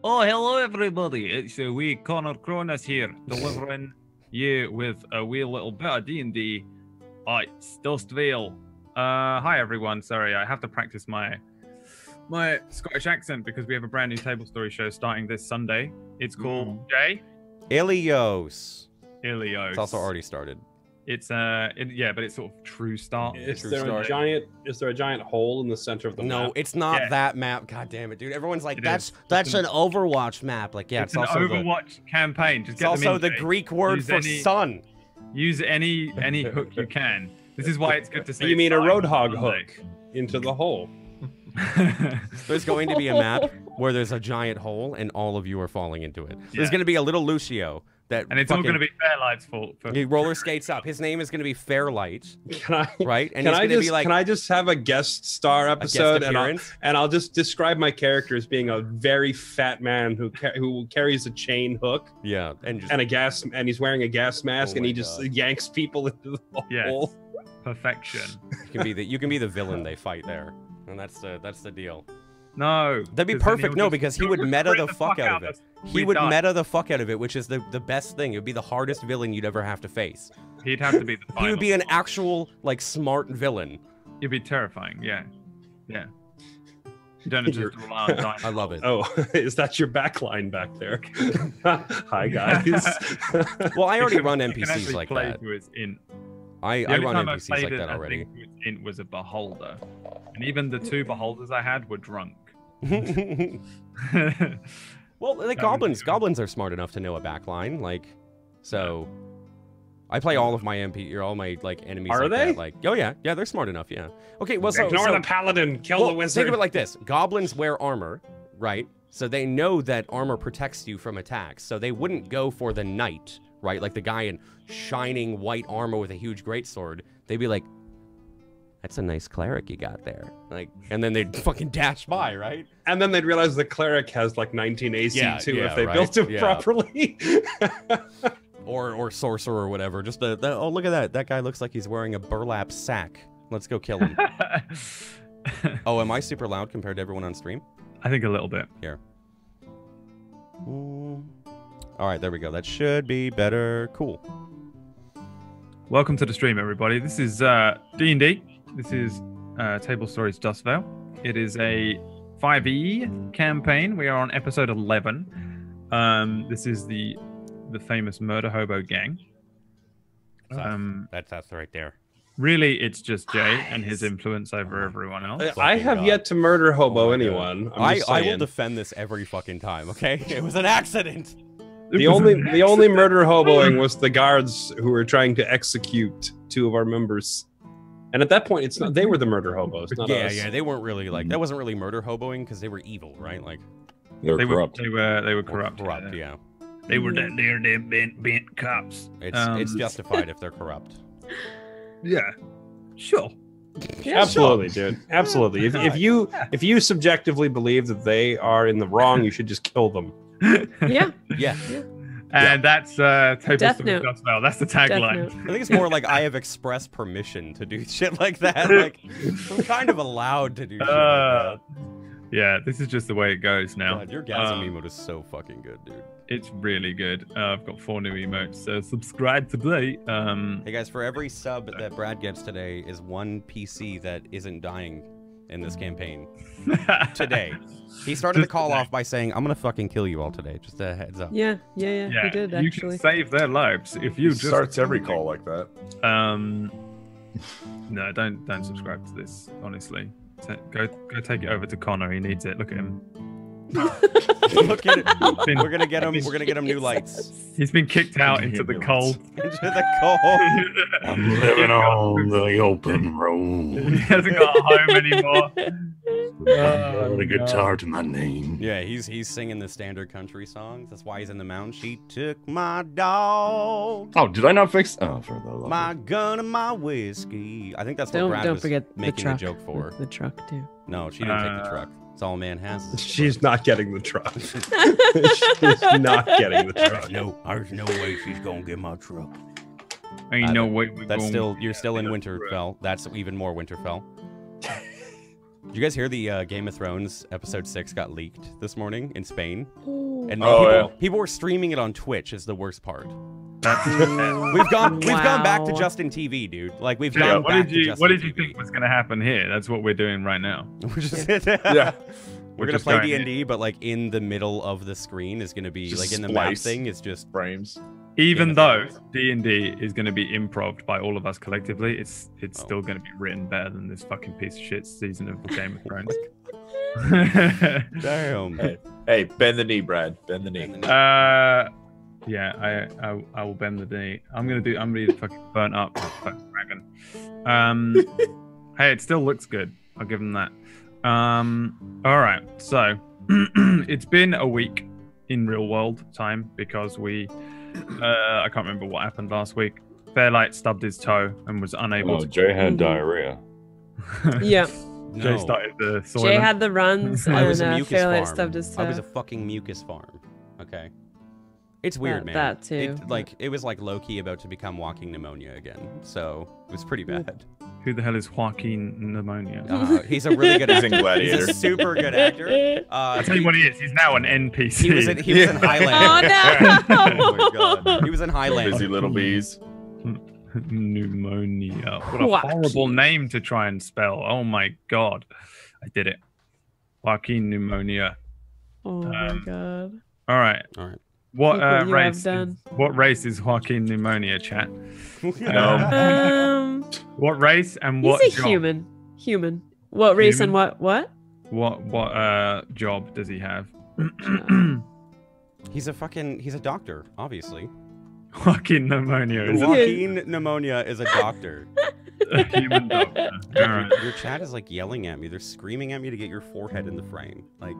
Oh, hello everybody. It's wee Connor Cronus here, delivering you with a wee little bit of D&D. It's Dust Vale. Hi everyone. Sorry, I have to practice my Scottish accent because we have a brand new Tablestory show starting this Sunday. It's called Ilios. Ilios. It's also already started. It's but it's sort of true start. Is there a giant hole in the center of the map? No, it's not that map. God damn it, dude. Everyone's like, that's an Overwatch map. Like, yeah, it's also an Overwatch campaign. Just it's also the Greek word for sun. Use any hook you can. This is why it's good to say. You mean a roadhog hook into the hole? There's going to be a map where there's a giant hole and all of you are falling into it. There's going to be a little Lucio and it's all going to be Fairlight's fault. He roller skates up. His name is going to be Fairlight. Right? And can I just have a guest star episode and I'll just describe my character as being a very fat man who carries a chain hook. Yeah, and he's wearing a gas mask and he just yanks people into the hole. Perfection. You can be the villain they fight there, and that's the deal. No, that'd be perfect. No, because he would meta the fuck out of it. He would meta the fuck out of it, which is the best thing. It would be the hardest villain you'd ever have to face. He'd have to be the final. He would be an actual smart villain. It'd be terrifying. Yeah. You don't just rely on time. I love it. Oh, is that your backline back there? Hi guys. Well, I already run NPCs like that. I run NPCs like that already. I think it was a beholder, and even the two beholders I had were drunk. Well, the goblins are smart enough to know a backline, so. I play all of my enemies. Are they? That, yeah, they're smart enough. Yeah. Okay, well, ignore the paladin, kill the wizard. Think of it like this: goblins wear armor, right? So they know that armor protects you from attacks. So they wouldn't go for the knight, right? Like the guy in shining white armor with a huge greatsword. They'd be like, "That's a nice cleric you got there," and then they'd fucking dash by, right? And then they'd realize the cleric has 19 AC too if they built him properly. Or sorcerer or whatever. Just oh, look at that. That guy looks like he's wearing a burlap sack. Let's go kill him. Oh, am I super loud compared to everyone on stream? I think a little bit. Here. All right, there we go. That should be better. Cool. Welcome to the stream, everybody. This is D&D. This is Tablestory's Dust Vale. It is a 5e campaign. We are on episode 11. This is the famous murder hobo gang. That's right there. Really, it's just Jay and his influence over everyone else. I have yet to murder hobo anyone. I will defend this every fucking time. Okay, it was an accident. The only murder hoboing was the guards who were trying to execute two of our members. And at that point, they were the murder hobos, not us. Yeah, they weren't really that wasn't really murder hoboing because they were evil, right? They were corrupt. They were corrupt. Yeah. They were them bent cops. It's justified if they're corrupt. Yeah, sure. Yeah, absolutely, dude. Absolutely. If you subjectively believe that they are in the wrong, you should just kill them. Yeah. And that's Tablestory Dust Vale. That's the tagline. I think it's more like I have express permission to do shit like that. I'm kind of allowed to do shit like that. Yeah, this is just the way it goes now. God, your Gasm emote is so fucking good, dude. It's really good. I've got 4 new emotes, so subscribe today. Hey guys, for every sub that Brad gets today is 1 PC that isn't dying in this campaign. Today. He started the call off by saying, "I'm gonna fucking kill you all today." Just a heads up. Yeah, he did actually. You can save their lives if you just starts every call like that. No, don't subscribe to this, honestly. Go take it over to Connor. He needs it. Look at him. Look at it. We're gonna get him new lights. He's been kicked out into the cold. Into the cold. I'm living on the open road. He hasn't got a home anymore. Got a guitar to my name. Yeah, he's singing the standard country songs. That's why he's in the mountain. She took my dog. Oh, did I not fix? Oh, for the love. My gun and my whiskey. I think that's what Brad was making the joke for. The truck too. No, she didn't take the truck. That's all a man has. She's not getting the truck. She's not getting the truck. There's no way she's gonna get my truck. Ain't no way. You're still in Winterfell. That's even more Winterfell. Did you guys hear the Game of Thrones episode 6 got leaked this morning in Spain? Ooh. And Oh, people were streaming it on Twitch. Is the worst part. That's We've gone back to Wow. Justin TV, dude. Like we've yeah, gone back to Justin what did you TV. think was going to happen here? That's what we're doing right now. We're just Yeah. We're gonna just play going D&D, but like in the middle of the screen is gonna be Just like in the map splice. thing is just Frames. Even Game though of Thrones. D&D is going to be improved by all of us collectively, it's Oh. still going to be written better than this fucking piece of shit season of Game of Thrones. damn. Hey, bend the knee, Brad. Bend the knee. Yeah, I will bend the knee. I'm gonna be fucking burnt up fucking dragon. Hey, it still looks good. I'll give him that. All right, so it's been a week in real world time because we I can't remember what happened last week. Fairlight stubbed his toe and was unable to. Jay had diarrhea. Yeah. Jay No. started the soil. Jay had the runs, I was a and mucus Fairlight farm. stubbed his toe. I was a fucking mucus farm. Okay. It's weird, man. that too. It was like low-key about to become walking pneumonia again. So it was pretty bad. Who the hell is Joaquin Pneumonia? He's a really good He's actor. in Gladiator. He's a super good actor. I tell you what he is. He's now an NPC. He was in Highlander. Oh no! Oh my god. He was in Highlander. Busy little bees. Pneumonia. What a Joaquin. horrible name to try and spell. Oh my god. I did it. Joaquin Pneumonia. Oh my god. All right. All right. What Look what you have race? done. What race is Joaquin Pneumonia, chat? What race and what He's a job? human. Human. What race Human? and what? What job does he have? He's a doctor, obviously. Joaquin Pneumonia is Joaquin Pneumonia is a doctor. a human doctor. All right. Your chat is like yelling at me. They're screaming at me to get your forehead in the frame. Like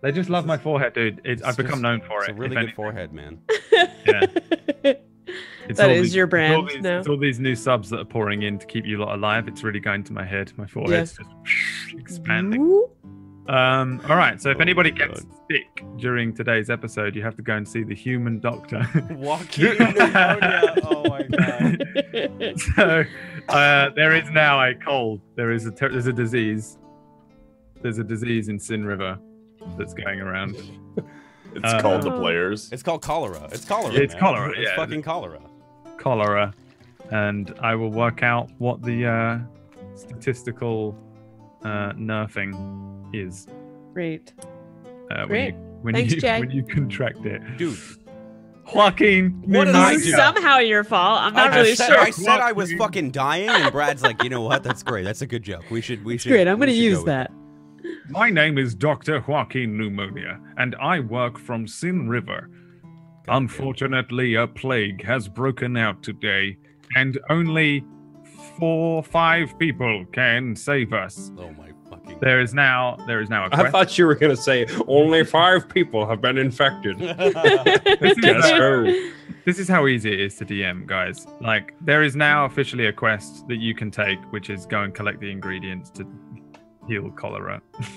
They just love my forehead, dude. I've become just- known for it's it. a really if good anything. forehead, man. Yeah. It's That all is your brand now. It's all these new subs that are pouring in to keep you lot alive. It's really going to my head. My forehead's just expanding. Woo. All right. So if Oh anybody my gets sick during today's episode, you have to go and see the human doctor. Joaquin Pneumonia. Oh my god. So there is now a cold. There's a disease. There's a disease in Sin River that's going around. It's called the Players. It's called cholera. It's cholera. It's man. cholera, It's yeah. fucking cholera. Cholera, and I will work out what the statistical nerfing is Great. when Great. Thanks, you Jay. when you contract it. Dude, Joaquin, What did I This do? is somehow your fault. I'm not really sure. I said I was fucking dying, and Brad's like, you know what? That's great. That's a good joke. We should. Great. I'm going to use that. My name is Dr. Joaquin Pneumonia, and I work from Sin River. Unfortunately, a plague has broken out today, and only 5 people can save us. Oh my fucking. There is now a I quest. thought you were going to say only 5 people have been infected. Guess who? This is how easy it is to DM, guys. Like, there is now officially a quest that you can take, which is go and collect the ingredients to heal cholera. To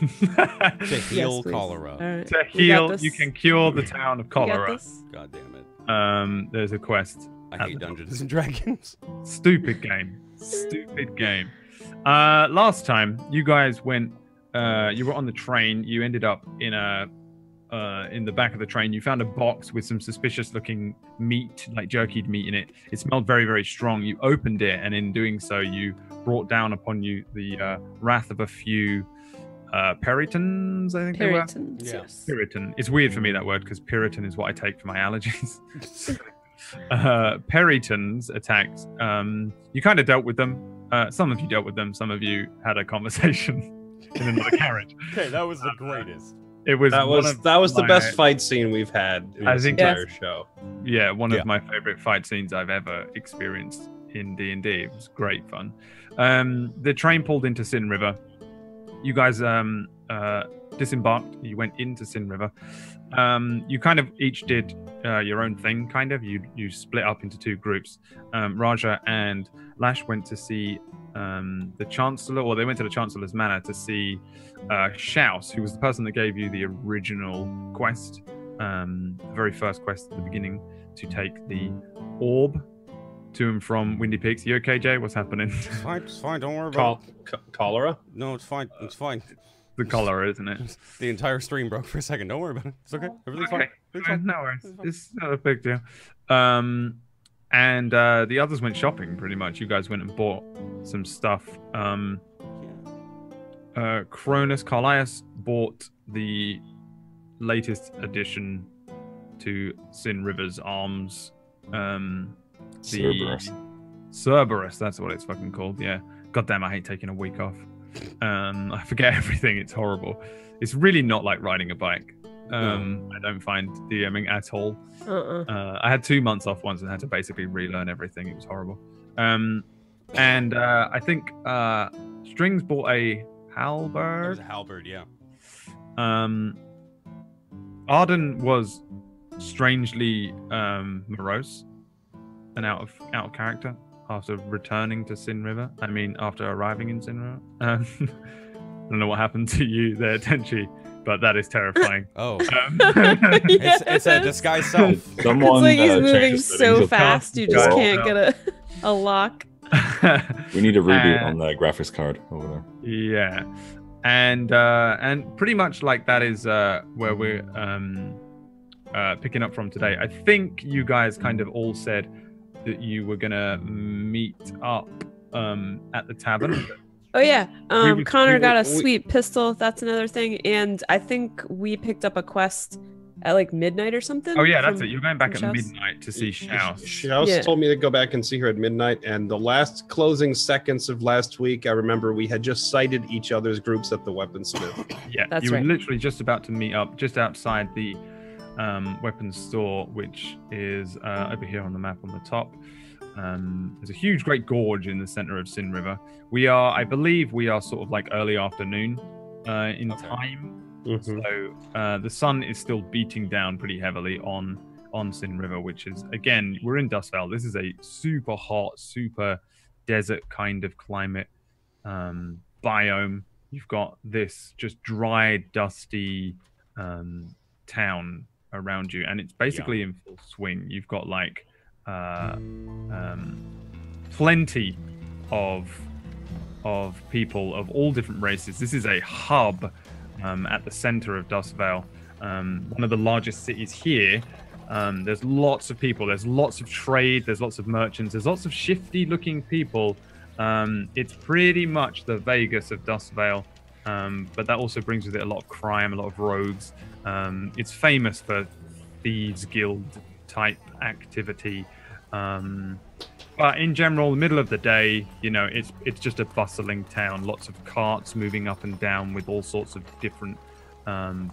heal Yes, please. cholera. All right. To We got heal, this. you can cure the town of We got cholera. this. God damn it. There's a quest. I hate Dungeons and Dragons. Stupid game. Stupid game. Last time you guys went, you were on the train. You ended up in the back of the train. You found a box with some suspicious-looking meat, like jerkied meat in it. It smelled very, very strong. You opened it, and in doing so, you brought down upon you the wrath of a few Puritans. I think they were. Puritans. Yeah. Yes. Puritan. It's weird for me that word because Puritan is what I take for my allergies. Puritans attacked. You kind of dealt with them. Some of you dealt with them. Some of you had a conversation in another carriage. Okay, that was the greatest. It was That was the my- best fight scene we've had in I this think- entire show. Yeah, one Yeah. of my favorite fight scenes I've ever experienced in D&D. It was great fun. The train pulled into Sin River. You guys disembarked. You went into Sin River. You kind of each did your own thing, kind of. You split up into 2 groups. Raja and Lash went to see the Chancellor, or they went to the Chancellor's Manor to see Shouse, who was the person that gave you the original quest, the very first quest at the beginning, to take the orb to and from Windy Peaks. You okay, Jay? What's happening? It's fine. Don't worry about it. Cholera? No, it's fine. It's fine. The cholera, isn't it? The entire stream broke for a second. Don't worry about it. It's okay. Everything's fine. Everything's fine. No worries. It's not a big deal. And the others went shopping, pretty much. You guys went and bought some stuff. Cronus Carlias bought the latest addition to Sin River's arms. Cerberus, that's what it's fucking called. Yeah. Goddamn, I hate taking a week off. I forget everything. It's horrible. It's really not like riding a bike. I don't find DMing at all. I had 2 months off once and had to basically relearn everything. It was horrible. And I think Strings bought a halberd. It was a halberd, yeah. Arden was strangely morose and out of character after returning to Sin River. I mean, after arriving in Sin River. I don't know what happened to you there, Tenchi, but that is terrifying. Oh, Yes. it's a disguised self. Someone, It's like he's moving changed the so settings. fast, you just Go. can't get a lock. We need a reboot on the graphics card over there. Yeah, and pretty much like that is where we're picking up from today. I think you guys kind of all said that you were gonna meet up at the tavern. Oh yeah, We Connor got a we- sweet pistol. That's another thing, and I think we picked up a quest at like midnight or something. Oh yeah, that's from- it. You're going back at from Shouse? midnight to see Shouse. Shouse Yeah. told me to go back and see her at midnight, and the last closing seconds of last week, I remember we had just sighted each other's groups at the weaponsmith. Yeah, That's you were right. literally just about to meet up just outside the weapons store, which is over here on the map on the top. There's a huge, great gorge in the center of Sin River. I believe we are sort of like early afternoon in Okay. time. Mhm. So the sun is still beating down pretty heavily on Sin River, which is, again, we're in Dust Vale. This is a super hot, super desert kind of climate biome. You've got this just dry, dusty town around you, and it's basically in full swing. You've got like plenty of people of all different races. This is a hub at the center of Dust Vale, one of the largest cities here. There's lots of people, there's lots of trade, there's lots of merchants, there's lots of shifty looking people. It's pretty much the Vegas of Dust Vale, but that also brings with it a lot of crime, a lot of rogues. It's famous for thieves guild type activity, but in general, the middle of the day, you know, it's just a bustling town. Lots of carts moving up and down with all sorts of different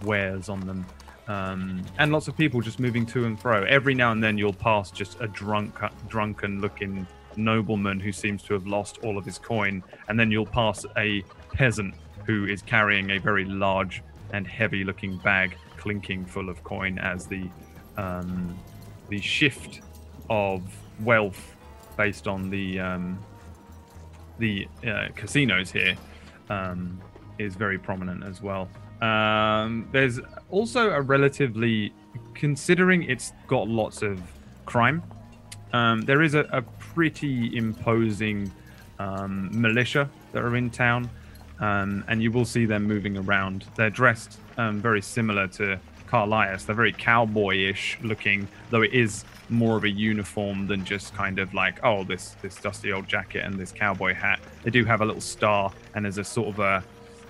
wares on them, and lots of people just moving to and fro. Every now and then, you'll pass just a drunken-looking nobleman who seems to have lost all of his coin, and then you'll pass a peasant who is carrying a very large and heavy-looking bag, clinking full of coin, as the shift of wealth based on the casinos here is very prominent as well. There's also a relatively, considering it's got lots of crime, there is a pretty imposing militia that are in town, and you will see them moving around. They're dressed very similar to Carlias. They're very cowboyish looking, though it is more of a uniform than just kind of like, oh, this dusty old jacket and this cowboy hat. They do have a little star, and there's a sort of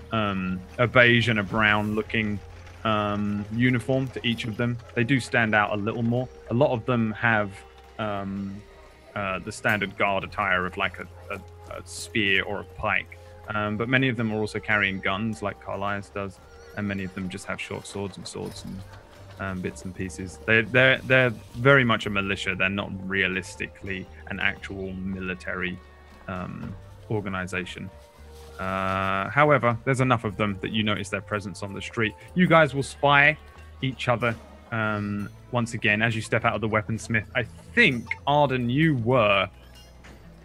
a beige and a brown looking uniform to each of them. They do stand out a little more. A lot of them have the standard guard attire of like a spear or a pike, but many of them are also carrying guns like Carlias does, and many of them just have short swords and bits and pieces. They're very much a militia. They're not realistically an actual military organization. However, there's enough of them that you notice their presence on the street. You guys will spy each other once again as you step out of the weaponsmith. I think, Arden, you were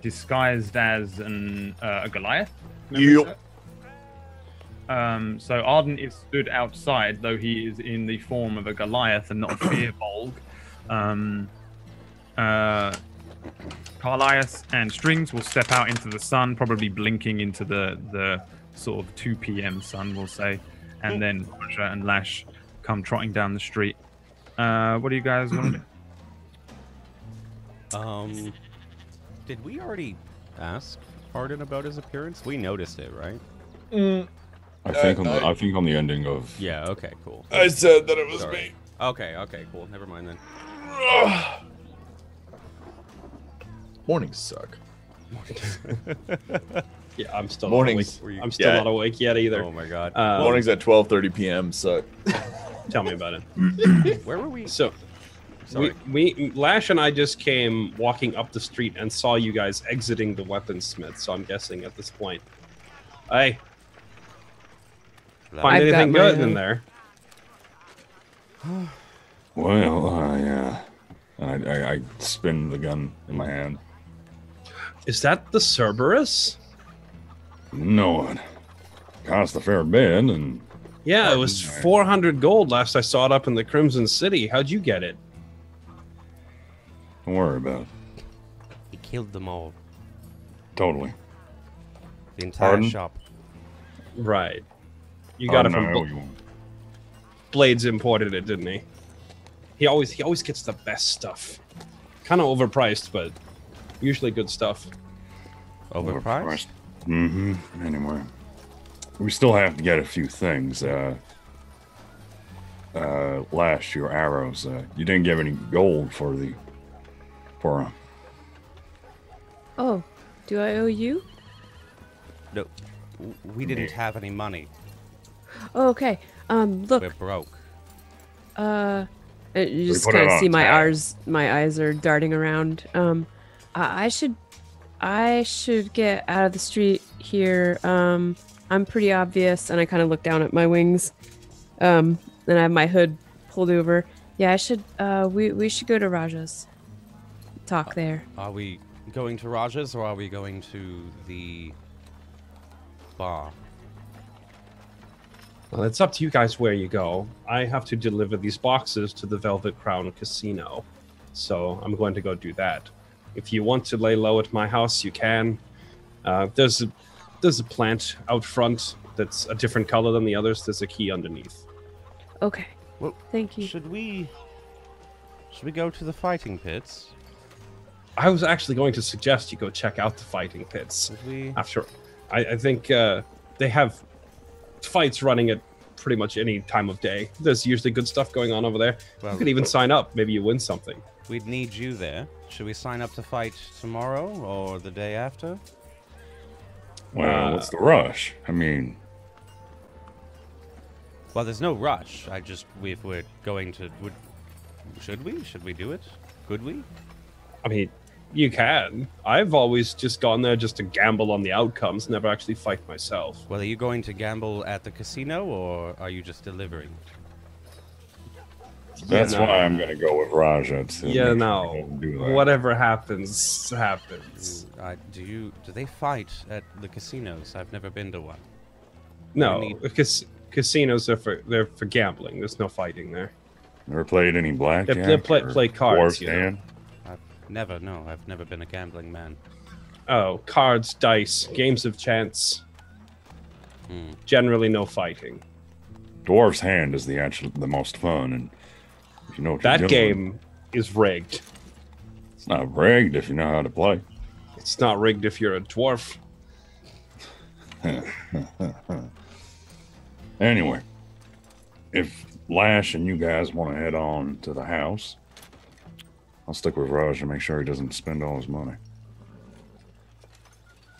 disguised as a Goliath. Yep. So Arden is stood outside, though he is in the form of a Goliath and not a Fearbolg. Carlias and Strings will step out into the sun, probably blinking into the sort of 2 p.m. sun, we'll say. And then Raja and Lash come trotting down the street. What do you guys want to do? Did we already ask Arden about his appearance? We noticed it, right? I think on the ending of. Yeah. Okay. Cool. I said that it was me. Okay. Okay. Cool. Never mind then. Mornings suck. Yeah, I'm still Mornings. not awake. I'm still not awake yet either. Oh my god. Mornings at 12:30 p.m. suck. Tell me about it. Where were we? So, Sorry. we Lash and I just came walking up the street and saw you guys exiting the weaponsmith. So I'm guessing at this point, hey, find I've got anything good my- in there? Well, I spin the gun in my hand. Is that the Cerberus? No, it cost a fair bit, and Yeah, it was 400 gold last I saw it up in the Crimson City. How'd you get it? don't worry about it. He killed them all. Totally. The entire Pardon? shop. Right. You got it from you Blades imported it, didn't he? He always gets the best stuff. Kind of overpriced, but usually good stuff. Overpriced? Mm-hmm. Anyway, we still have to get a few things. Lash, your arrows. You didn't give any gold for the Oh, do I owe you? No. We didn't have any money. Oh, okay. Look. We're broke. You just put it kind of on see my tag. eyes are darting around. I should get out of the street here. I'm pretty obvious, and I kind of look down at my wings. And I have my hood pulled over. Yeah, I should. We should go to Raja's. Talk there. Are we going to Raja's or are we going to the bar? Well, it's up to you guys where you go. I have to deliver these boxes to the Velvet Crown Casino, so I'm going to go do that. If you want to lay low at my house, you can. There's a plant out front that's a different color than the others. There's a key underneath. Okay. Well, Thank you. Should we go to the fighting pits? I was actually going to suggest you go check out the fighting pits. Should we? After, I think they have fights running at pretty much any time of day. There's usually good stuff going on over there. Well, You could even sign up. Maybe you win something. We'd need you there. Should we sign up to fight tomorrow or the day after? Well, what's the rush? I mean, Well, there's no rush. If we're going to, should we? Should we do it? Could we? I mean, you can. I've always just gone there just to gamble on the outcomes, never actually fight myself. Well, are you going to gamble at the casino or are you just delivering? that's no. why I'm going to go with Raja. To Yeah, make no. sure he doesn't do that. Whatever happens, happens. Do they fight at the casinos? I've never been to one. No, need- because casinos are they're for gambling. There's no fighting there. Never played any blackjack? They play or cards, dwarf you know. hand? I've never been a gambling man. Oh, cards, dice, games of chance. Generally, no fighting. Dwarf's hand is the most fun, and if you know what That you're doing, game is rigged. it's not rigged if you know how to play. It's not rigged if you're a dwarf. Anyway, if Lash and you guys want to head on to the house, I'll stick with Raj and make sure he doesn't spend all his money.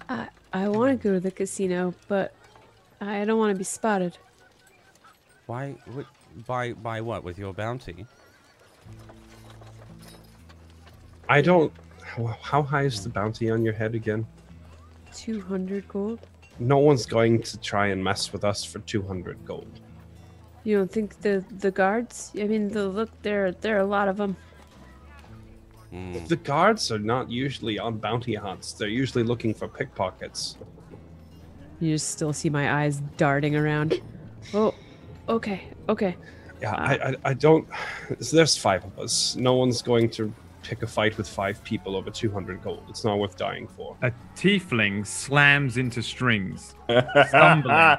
I want to go to the casino, but I don't want to be spotted. Why? By what? With your bounty? I don't. How high is the bounty on your head again? 200 gold? No one's going to try and mess with us for 200 gold. You don't think the guards? I mean, look, there are a lot of them. The guards are not usually on bounty hunts. They're usually looking for pickpockets. You just still see my eyes darting around. Oh, okay. Yeah, I don't. There's 5 of us. No one's going to pick a fight with 5 people over 200 gold. It's not worth dying for. A tiefling slams into strings, stumbling.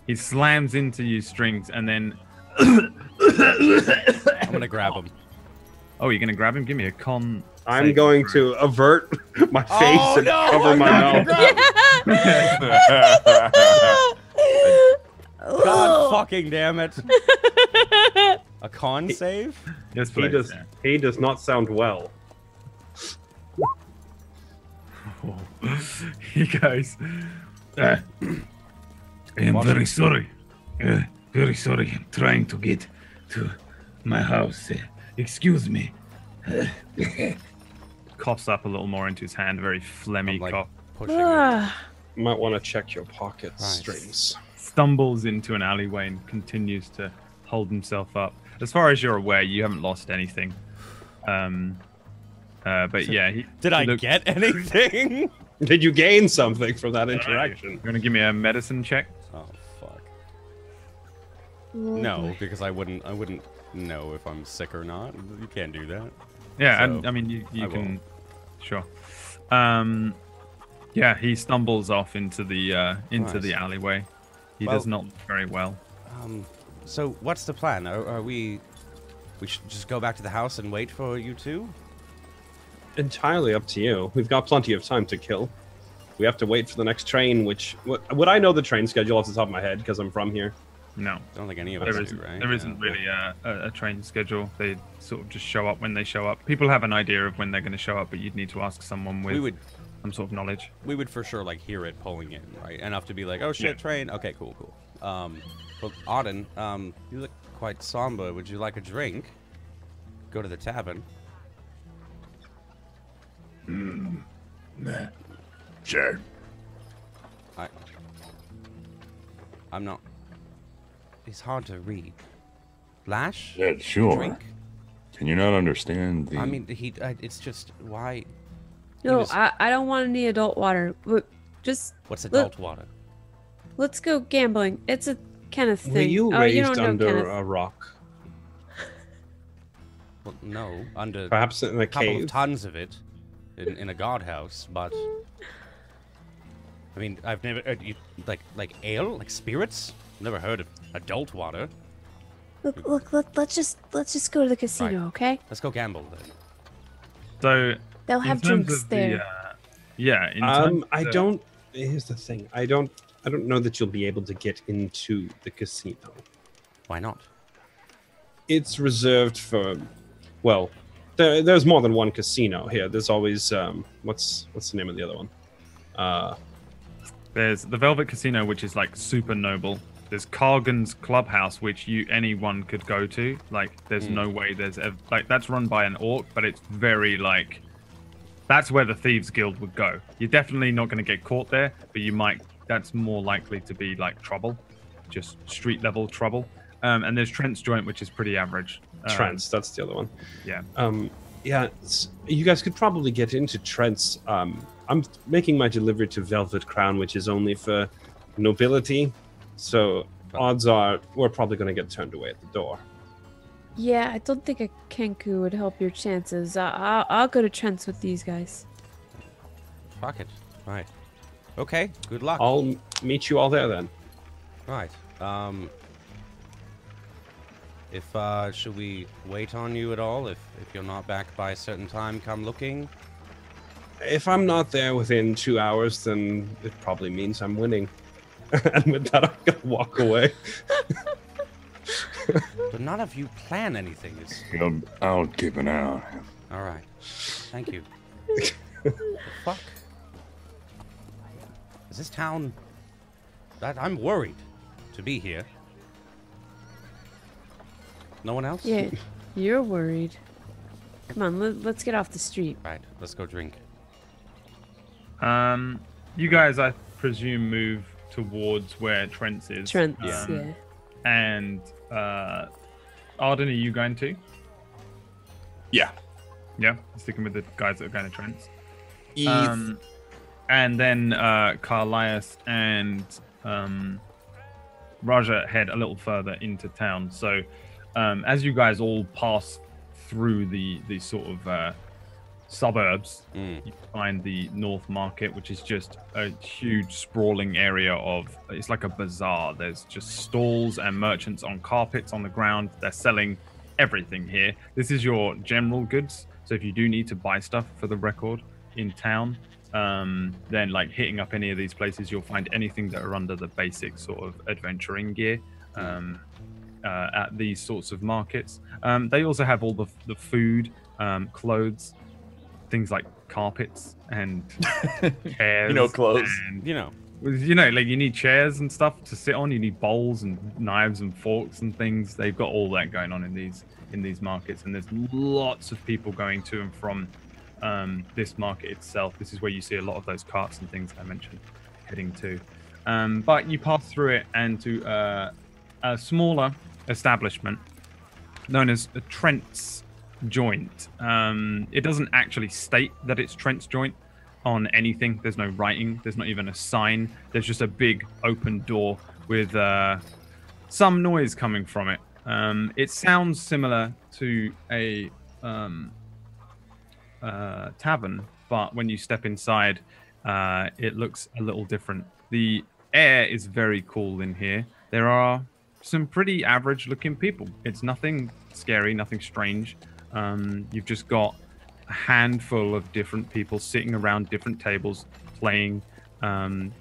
He slams into you strings, and then. I'm gonna grab him. Oh, you're gonna grab him? Give me a con. I'm save going for to avert my face and cover my mouth. God fucking damn it. A con save? Yes, He please. does. He does not sound well. He goes. I am very sorry. Very sorry. I'm trying to get to my house. Excuse me. Coughs up a little more into his hand. Very phlegmy I'm, like, cough. pushing it. Might want to check your pocket Nice. strings. Stumbles into an alleyway and continues to hold himself up. As far as you're aware, you haven't lost anything. But yeah, Did I get anything? Did you gain something from that interaction? You want to give me a medicine check? Oh fuck. No, because I wouldn't know if I'm sick or not. You can't do that. Yeah, So, I mean, you I can. won't. Sure. Yeah, he stumbles off into the Nice. alleyway. He Well- does not look very well. So what's the plan? Are we should just go back to the house and wait for you two? Entirely up to you. We've got plenty of time to kill. We have to wait for the next train, which... Would I know the train schedule off the top of my head because I'm from here? No, I don't think any of there us isn't. do, right? There isn't really a train schedule. They sort of just show up when they show up. People have an idea of when they're going to show up, but you'd need to ask someone with some sort of knowledge. We would for sure like hear it pulling in, right? Enough to be like, oh shit, Yeah. train. Okay, cool. Well, Auden, you look quite somber. Would you like a drink? Go to the tavern. Sure. I'm not. It's hard to read. Lash? Yeah, sure. Drink? Can you not understand the? I mean, it's just why. No, was- I don't want any adult water. Look, just What's adult water? let's go gambling. It's a Kenneth thing. Were you oh, you raised don't know under Kenneth. a rock? Well, no, under a Perhaps in a couple of cave? tons of it in a guardhouse, but. I mean, I've never like ale, like spirits. Never heard of adult water. Look, let's just go to the casino, Right. okay? Let's go gamble then. So They'll in have terms drinks of there. yeah. In terms I of- don't... Here's the thing. I don't know that you'll be able to get into the casino. Why not? It's reserved for... Well, there's more than one casino here. There's always... what's the name of the other one? There's the Velvet Casino, which is like super noble. There's Cargan's Clubhouse, which anyone could go to. Like, there's no way like that's run by an orc, but it's very like that's where the Thieves Guild would go. You're definitely not going to get caught there, but you might. That's more likely to be like trouble, just street level trouble. And there's Trent's Joint, which is pretty average. Trent's, that's the other one. Yeah. Yeah, you guys could probably get into Trent's. I'm making my delivery to Velvet Crown, which is only for nobility. So odds are we're probably going to get turned away at the door. Yeah, I don't think a Kenku would help your chances. I'll go to Trent's with these guys. Fuck it. Right. Okay. Good luck. I'll meet you all there then. Right. If should we wait on you at all? If you're not back by a certain time, come looking. If I'm not there within 2 hours, then it probably means I'm winning. And with that, I'm going to walk away. But none of you plan anything. I'll keep an eye on him. All right. Thank you. The fuck? Is this town? I'm worried to be here. No one else? Yeah, you're worried. Come on, let's get off the street. Right. Let's go drink. You guys, I presume, move towards where Trent's is. Trent's, yeah. And Arden, are you going to? Yeah. Yeah, sticking with the guys that are going to Trent's. ETH. And then Carlias and Raja head a little further into town. So as you guys all pass through the sort of suburbs, you find the North Market, which is just a huge sprawling area of, it's like a bazaar. There's just stalls and merchants on carpets on the ground. They're selling everything here. This is your general goods. So if you do need to buy stuff for the record in town, then like hitting up any of these places, you'll find anything that are under the basic sort of adventuring gear at these sorts of markets. They also have all the food, clothes, things like carpets and chairs. Clothes. And, You like you need chairs and stuff to sit on. You need bowls and knives and forks and things. They've got all that going on in these markets, and there's lots of people going to and from this market itself. This is where you see a lot of those carts and things I mentioned heading to. But you pass through it and to a smaller establishment known as Trent's Joint. It doesn't actually state that it's Trent's Joint on anything. There's no writing. There's not even a sign. There's just a big open door with some noise coming from it. It sounds similar to a tavern, but when you step inside, it looks a little different. The air is very cool in here. There are some pretty average looking people. It's nothing scary, nothing strange. You've just got a handful of different people sitting around different tables playing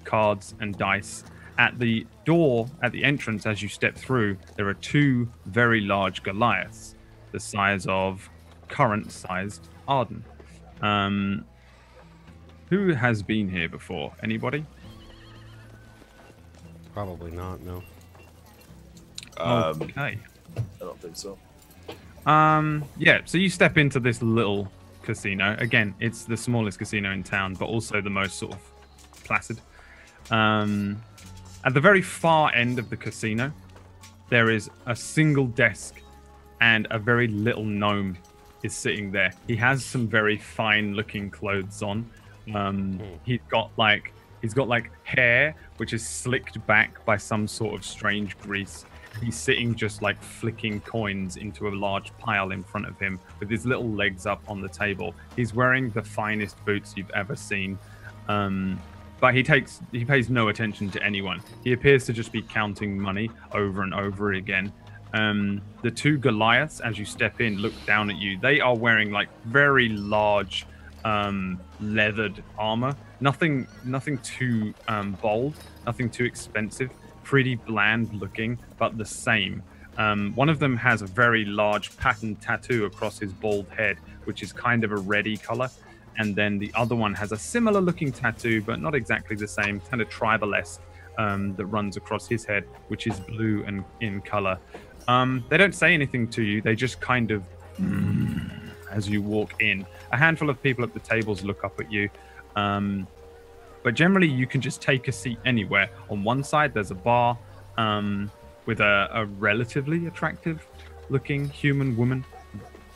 cards and dice. At the door, at the entrance, as you step through, there are two very large Goliaths, the size of current-sized Arden. Who has been here before? Anybody? Probably not, no. Okay. I don't think so. Yeah, so you step into this little casino. Again, it's the smallest casino in town, but also the most sort of placid. At the very far end of the casino, there is a single desk and a very little gnome is sitting there. He has some very fine looking clothes on. He's got like hair which is slicked back by some sort of strange grease. He's sitting just like flicking coins into a large pile in front of him with his little legs up on the table. He's wearing the finest boots you've ever seen. But he pays no attention to anyone. He appears to just be counting money over and over again. The two Goliaths, as you step in, look down at you. They are wearing like very large leathered armor. Nothing too bold, nothing too expensive. Pretty bland looking, but the same. One of them has a very large patterned tattoo across his bald head, which is kind of a reddy color. And then the other one has a similar looking tattoo, but not exactly the same, kind of tribal-esque, that runs across his head, which is blue and in color. They don't say anything to you. They just kind of, as you walk in. A handful of people at the tables look up at you. But generally, you can just take a seat anywhere. On one side, there's a bar with a relatively attractive-looking human woman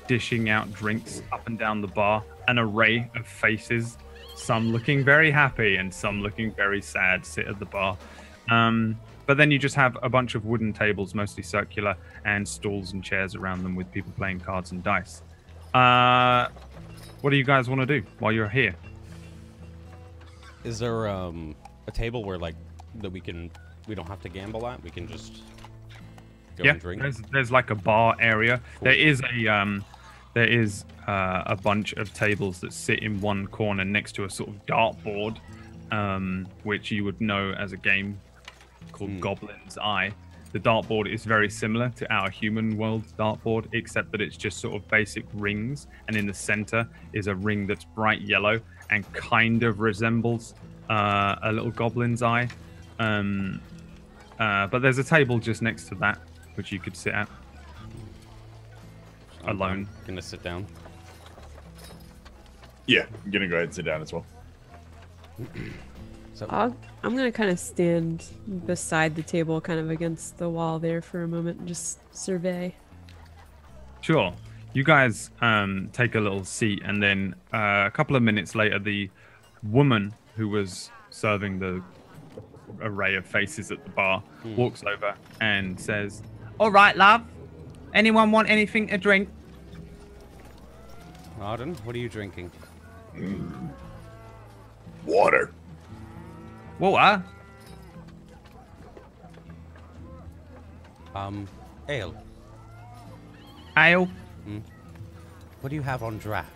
dishing out drinks up and down the bar. An array of faces, some looking very happy and some looking very sad, sit at the bar. But then you just have a bunch of wooden tables, mostly circular, and stools and chairs around them with people playing cards and dice. What do you guys want to do while you're here? Is there a table where like that we don't have to gamble at? We can just go and drink. There's like a bar area. Cool. There is a bunch of tables that sit in one corner next to a sort of dartboard, which you would know as a game called Goblin's Eye. The dartboard is very similar to our human world dartboard, except that it's just sort of basic rings, and in the center is a ring that's bright yellow and kind of resembles a little Goblin's Eye. But there's a table just next to that, which you could sit at. Alone. Gonna sit down. Yeah, I'm gonna go ahead and sit down as well. So I'm gonna kind of stand beside the table, kind of against the wall there for a moment, and just survey. Sure. You guys take a little seat, and then a couple of minutes later, the woman who was serving the array of faces at the bar walks over and says, "All right, love. Anyone want anything to drink?" Arden, what are you drinking? Water. Water? Ale. Ale? What do you have on draft?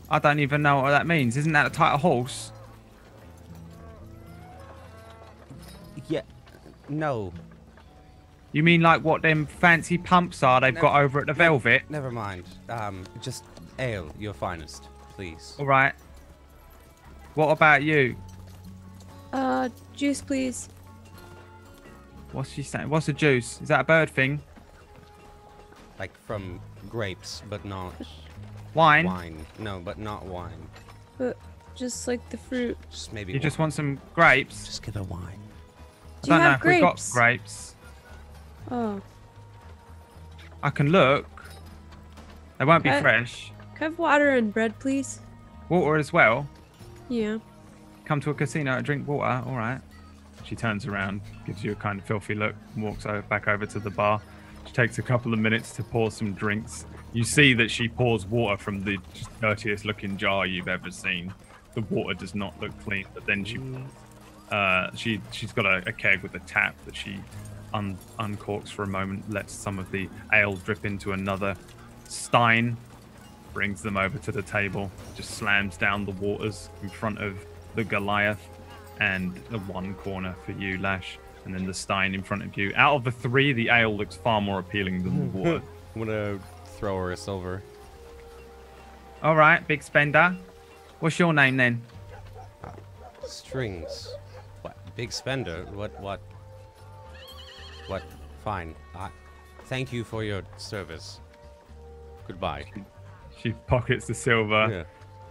I don't even know what that means. Isn't that a type of horse? Yeah. No. You mean like what them fancy pumps are they've got over at the Velvet? Never mind. Just ale, your finest, please. All right. What about you? Juice, please. What's she saying? What's a juice? Is that a bird thing? Like from grapes, but not Wine? wine. No, but not wine. But just like the fruit. Just maybe. You just wine. want some grapes? Just give her wine. Do you I don't know have if we've got grapes? grapes. Oh. I can look. They won't be Okay. fresh. Can I have water and bread, please? Water as well. Yeah. Come to a casino and drink water. All right. She turns around, gives you a kind of filthy look, and walks back over to the bar. She takes a couple of minutes to pour some drinks. You see that she pours water from the dirtiest looking jar you've ever seen. The water does not look clean, but then she's got a keg with a tap that she uncorks for a moment, lets some of the ale drip into another stein, brings them over to the table, just slams down the waters in front of the Goliath and the one corner for you, Lash, and then the stein in front of you. Out of the three, the ale looks far more appealing than the water. I'm gonna throw her a silver. All right, big spender. What's your name then? Strings. What? Big spender? What? Fine. Thank you for your service. Goodbye. She pockets the silver. Yeah.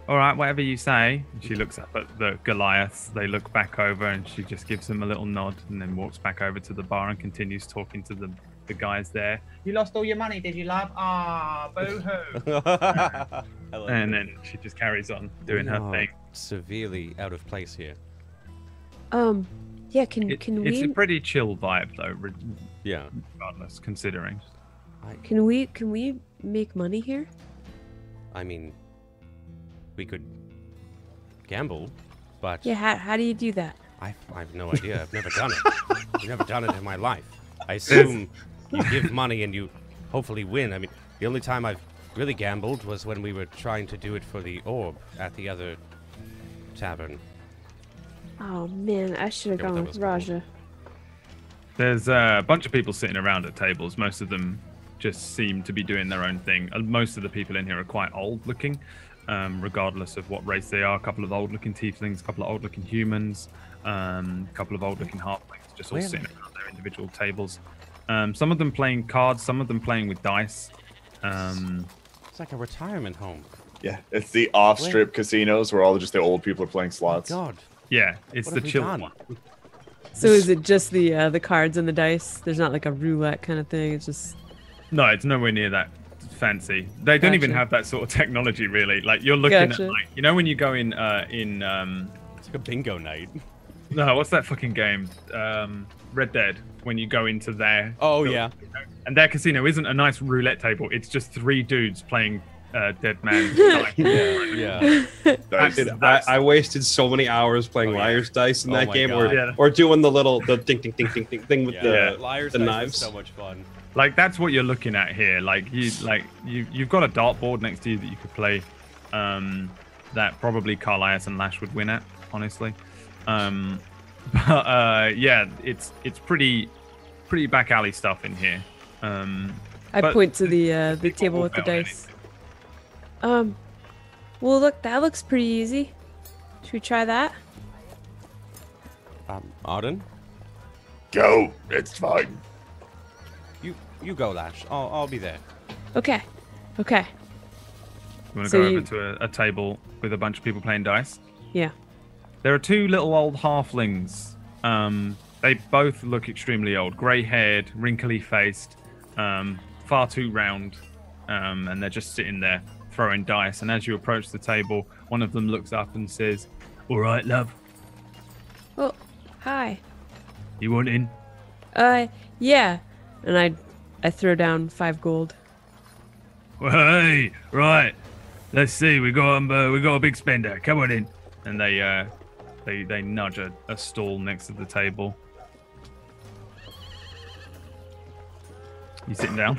All right, whatever you say. She looks up at the Goliaths. They look back over and she just gives them a little nod and then walks back over to the bar and continues talking to the guys there. You lost all your money, did you, love? Ah, boo-hoo. And then she just carries on doing her thing. Severely out of place here. Yeah, can It's we a pretty chill vibe, though, Yeah. regardless, considering. can we make money here? I mean, we could gamble, but Yeah, how do you do that? I have no idea. I've never done it. I've never done it in my life. I assume you give money and you hopefully win. I mean, the only time I've really gambled was when we were trying to do it for the orb at the other tavern. Oh man, I should have Yeah, gone that with was cool. Raja. There's a bunch of people sitting around at tables. Most of them just seem to be doing their own thing. Most of the people in here are quite old looking, regardless of what race they are. A couple of old looking tieflings, a couple of old looking humans, a couple of old looking halflings, just all Really? sitting around their individual tables. Some of them playing cards, some of them playing with dice. It's like a retirement home. Yeah, it's the off-strip casinos where all just the old people are playing slots. God. Yeah, it's What the have we chill done? one. So is it just the cards and the dice? There's not like a roulette kind of thing. It's just No, it's nowhere near that fancy. They don't even Gotcha. have that sort of technology, really. Like you're looking Gotcha. at, like, you know, when you go in It's like a bingo night. no, what's that fucking game? Red Dead. When you go into their Oh, yeah. and their casino isn't a nice roulette table. It's just three dudes playing dead man. dice. Yeah. That's- Dude, I wasted so many hours playing Oh, yeah. liar's dice in Oh that my game, God. Yeah. or doing the ding ding ding ding ding thing with Yeah. the Liar's the Dice knives. is so much fun. Like that's what you're looking at here. You've got a dartboard next to you that you could play. That probably Carlias and Lash would win at, honestly. But yeah, it's pretty back alley stuff in here. I But point to the people table will with the bet on dice. Well, look, that looks pretty easy. Should we try that? Arden, Go. It's fine. you go, Lash. I'll be there. Okay. Okay. You want to So go you- over to a table with a bunch of people playing dice? Yeah. There are two little old halflings. They both look extremely old, grey-haired, wrinkly-faced, far too round, and they're just sitting there throwing dice. And as you approach the table, one of them looks up and says, "All right, love, Well, hi. you want in?" Yeah. And I throw down 5 gold. Well, hey, right. Let's see. We got a big spender. Come on in. And they nudge a stool next to the table. You sitting down?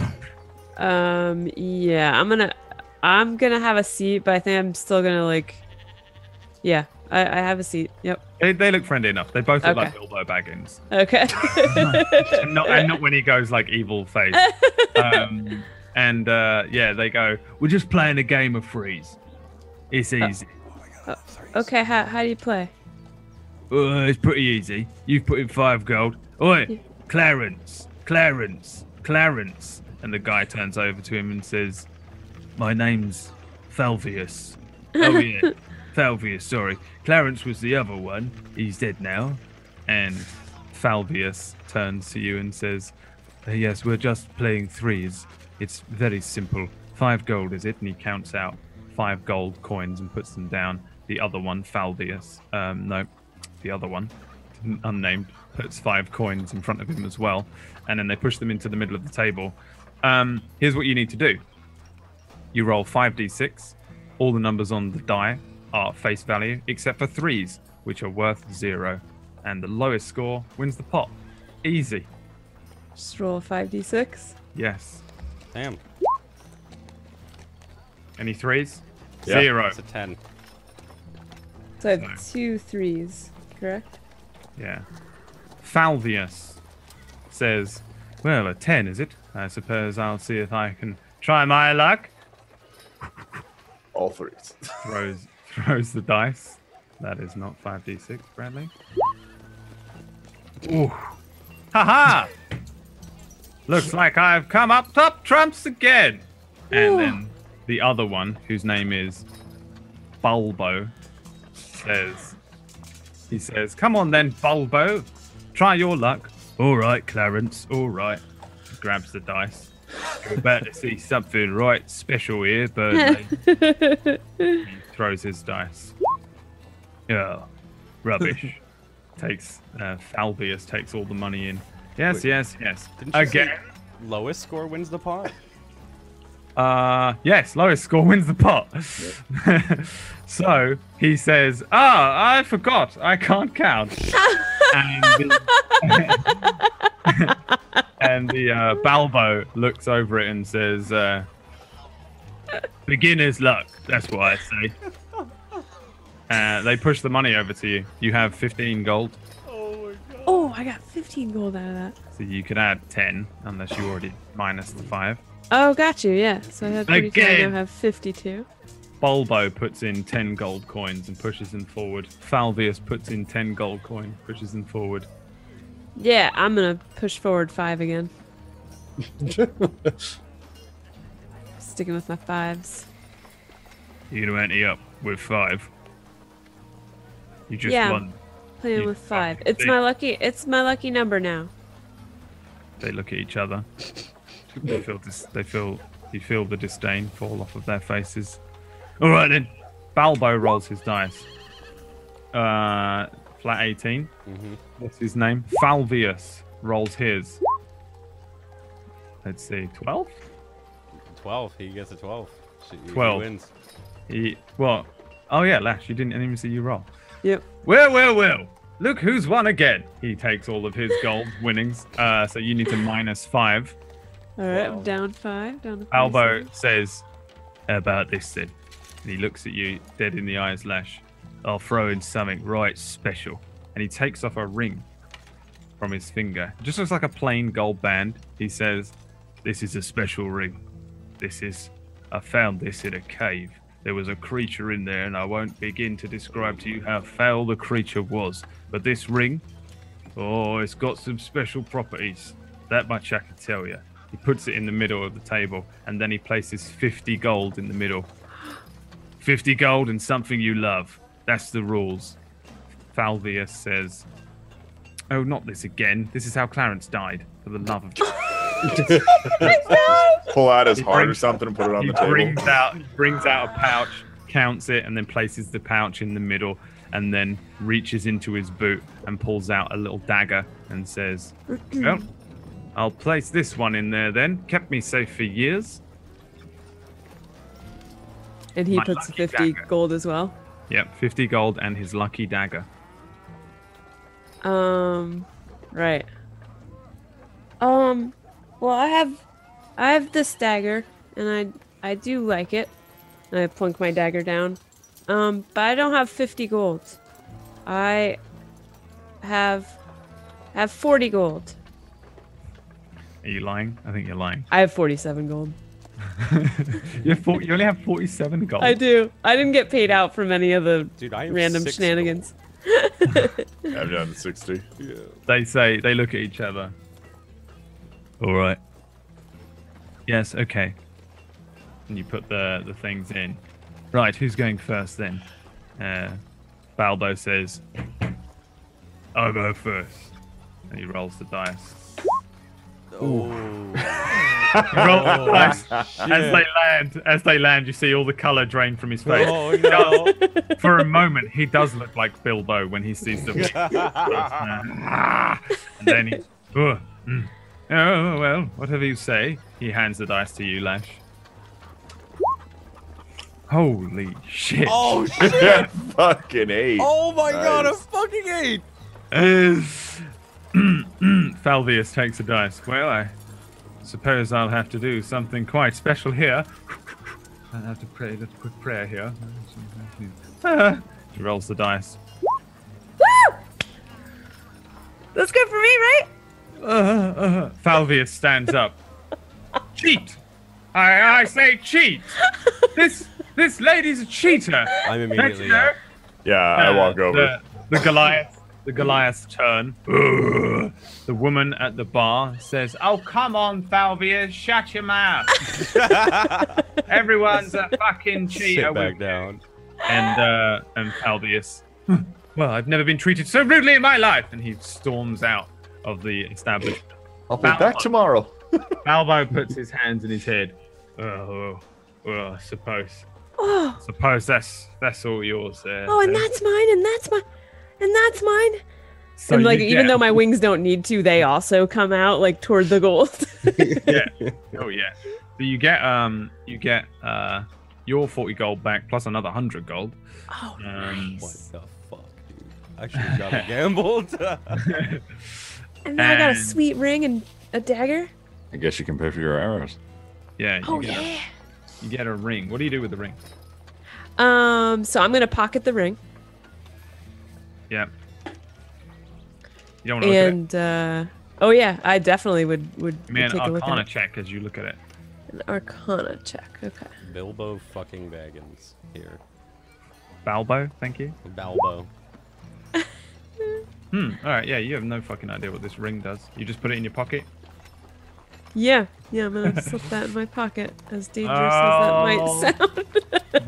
Yeah, I'm gonna have a seat, but I think I'm still gonna like. Yeah, I have a seat. Yep. They look friendly enough. They both look Okay. like Bilbo Baggins. Okay. and not when he goes like evil face. Yeah, they go, we're just playing a game of freeze. It's easy. Okay, how do you play? It's pretty easy. You've put in 5 gold. Oi, Clarence. And the guy turns over to him and says, my name's Falvius. Oh yeah, Falvius, sorry. Clarence was the other one. He's dead now. And Falvius turns to you and says, yes, we're just playing threes. It's very simple. 5 gold, is it? And he counts out 5 gold coins and puts them down. The other one, Falvius, the other one, unnamed, puts 5 coins in front of him as well. And then they push them into the middle of the table. Here's what you need to do. You roll 5d6. All the numbers on the die are face value, except for 3s, which are worth 0. And the lowest score wins the pot. Easy. Just roll a 5d6. Yes. Damn. Any 3s? Yeah. 0. It's a 10. So I have 2 3s, correct? Yeah. Falvius says, well, a 10, is it? I suppose I'll see if I can try my luck. All 3s. Throws the dice. That is not 5d6, Bradley. Ooh. Ha-ha! Looks like I've come up top trumps again. And then the other one, whose name is Bulbo, says, come on then, Bulbo. Try your luck. All right, Clarence, all right. He grabs the dice. You're about to see something right special here, Burnley. He throws his dice. Yeah, rubbish. Falvius takes all the money in. Yes. Didn't you Again. say lowest score wins the pot? Yes, lowest score wins the pot. So he says, I forgot. I can't count. And the Balbo looks over it and says, beginner's luck. That's what I say. They push the money over to you. You have 15 gold. Oh, I got 15 gold out of that. So you could add 10, unless you already minus the 5. Oh, got you, yeah. So I had 32, I Again. now have 52. Bulbo puts in 10 gold coins and pushes them forward. Falvius puts in 10 gold coin, pushes them forward. Yeah, I'm gonna push forward 5 again. Sticking with my 5s. You're going to ante up with 5. You just Yeah. won. Playing You with 5. fucking It's my lucky number now. They look at each other. You feel the disdain fall off of their faces. All right then. Balbo rolls his dice. Flat 18. What's his name? Falvius rolls his. Let's see, 12? 12. He gets a 12. He 12. wins. Oh yeah, Lash, you didn't even see you roll. Yep. Well. Look who's won again. He takes all of his gold winnings. So you need to minus 5. All right, I'm down 5. Down to 5. Albo says, how about this then? And he looks at you dead in the eyes, Lash. I'll throw in something right special. And he takes off a ring from his finger. It just looks like a plain gold band. He says, this is a special ring. I found this in a cave. There was a creature in there, and I won't begin to describe to you how foul the creature was. But this ring, it's got some special properties. That much I can tell you. He puts it in the middle of the table, and then he places 50 gold in the middle. 50 gold and something you love. That's the rules. Falvius says, oh, not this again. This is how Clarence died, for the love of Pull out his heart or something and put it on the table. brings out a pouch, counts it, and then places the pouch in the middle, and then reaches into his boot and pulls out a little dagger and says, well, I'll place this one in there then. Kept me safe for years. And he My puts lucky 50 dagger. gold as well. Yep, 50 gold and his lucky dagger. Right. Well, I have this dagger, and I do like it. And I plunk my dagger down. But I don't have 50 gold. I have 40 gold. Are you lying? I think you're lying. I have 47 gold. You only have 47 gold. I do. I didn't get paid out from any of the Dude, I have random 6 shenanigans. I'm down to 60. Yeah. They look at each other. All right. Yes, okay. And you put the things in. Right, who's going first then? Balbo says, I'll go first. And he rolls the dice. Oh. He rolls the dice. As they land, you see all the color drain from his face. Oh no. For a moment, he does look like Bilbo when he sees them. And then he, oh, well, whatever you say. He hands the dice to you, Lash. Holy shit. Oh shit. Fucking 8. Oh my god, a Nice. fucking 8. Falvius takes a dice. Well, I suppose I'll have to do something quite special here. I'll have to pray a quick prayer here. He rolls the dice. Woo! That's good for me, right? Falvius stands up. Cheat! I say cheat! This lady's a cheater! I'm Don't immediately you know? out. Yeah, I walk over. The Goliath's turn. The woman at the bar says, "Oh, come on, Falvius, shut your mouth. Everyone's a fucking cheater." Sit back with down. And Falvius, well, I've never been treated so rudely in my life. And he storms out of the establishment. I'll be back tomorrow. Balbo puts his hands in his head. Oh, I suppose. Oh, Suppose that's all yours there. oh, and that's mine, and that's mine, and that's mine. So And like, you even get- though my wings don't need to, they also come out like toward the gold. Yeah. Oh yeah. So you get your 40 gold back plus another 100 gold. Oh, What nice. the fuck, dude? I should have got gambled. And now I got a And- sweet ring and a dagger. I guess you can pay for your arrows. Yeah. You Oh get yeah. you get a ring. What do you do with the ring? So I'm gonna pocket the ring, Yeah. You don't want to look at it. and oh yeah, I definitely would Give me an take a look at Arcana it. check as you look at it. An Arcana check. Okay. Bilbo fucking Baggins here. Balbo, thank you. Balbo. All right. Yeah. You have no fucking idea what this ring does. You just put it in your pocket. Yeah, I'm gonna slip that in my pocket, as dangerous as that Oh. might